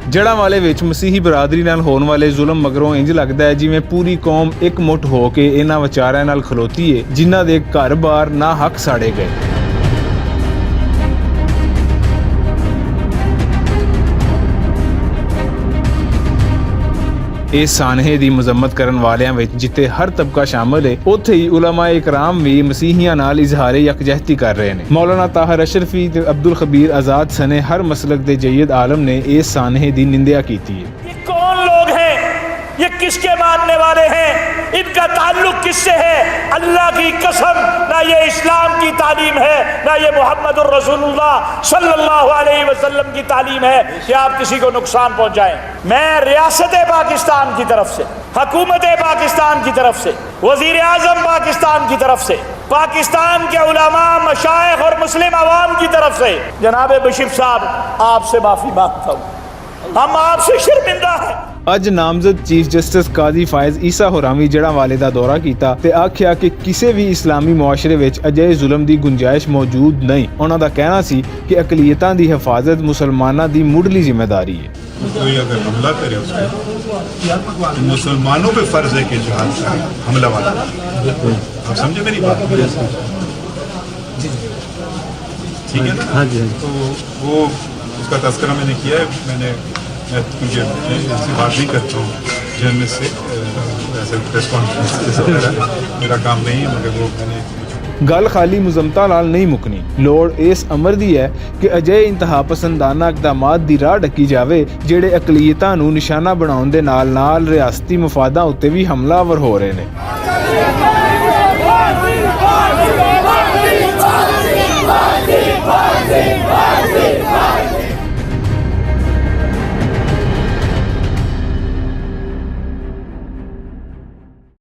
जड़ा वाले विच मसीही बरादरी नाल होण वाले जुल्म मगरों इंज लगदा है जिवें पूरी कौम एक मुठ हो के इन्हां विचारां नाल खलोती है जिन्हां दे घर बार ना हक साड़े गए। इस सानहे दी मजम्मत करन वालियां विच जिथे हर तबका शामिल है उत्थे ही उलमा इकराम भी मसीहियां नाल इजहार यकजहती कर रहे हैं। मौलाना ताहिर अशरफी ते अब्दुल खबीर आजाद सने हर मसलक दे जय्यद आलम ने इस सानहे दी निंदा की है। ये कौन लोग हैं, ये किसके मानने वाले हैं, इनका ताल्लुक किससे है? अल्लाह की कसम, ना ये इस्लाम की तालीम है, ना ये मुहम्मदुर रसूलुल्लाह सल्लल्लाहु अलैहि वसल्लम की तालीम है कि आप किसी को नुकसान पहुंचाएं। मैं रियासत पाकिस्तान की तरफ से, हुकूमत पाकिस्तान की तरफ से, वजीर आजम पाकिस्तान की तरफ से, पाकिस्तान के उलमा, मशाइख और मुस्लिम अवाम की तरफ से जनाब बशीर साहब आपसे माफी मांगता हूँ। हम आपसे शर्मिंदा हैं। अज नामजद चीफ जस्टिस काजी फायज ईसा होरावी जड़ा वाले का दौरा किया ते आख्या कि किसी भी इस्लामी मुआशरे विच अजे जुल्म की गुंजाइश मौजूद नहीं। उन्हों का कहना सी कि अकलीयतां की हिफाजत मुसलमानों की मुढ़ली जिम्मेदारी है। कोई अगर हमला करे उसको तो मुसलमानों पे फर्ज है कि जिहाद करे, हमला वाला। आप समझे मेरी बात? ठीक है ना? तो वो उसका तस्करा मैंने किया है। मैं इससे बात नहीं करता हूँ जर्नलिस्ट से, ऐसे प्रेस कॉन्फ्रेंस मेरा काम नहीं है, मगर वो मैंने गल खाली मुजम्मता नाल नहीं मुकनी। लोड़ इस अमर दी है कि अजे इंतहा पसंदाना इकदामात दी राह ढकी जावे जेड़े अकलीयतां नूं निशाना बनाउण दे नाल नाल रियासती मफादां उत्ते भी हमलावर हो रहे ने।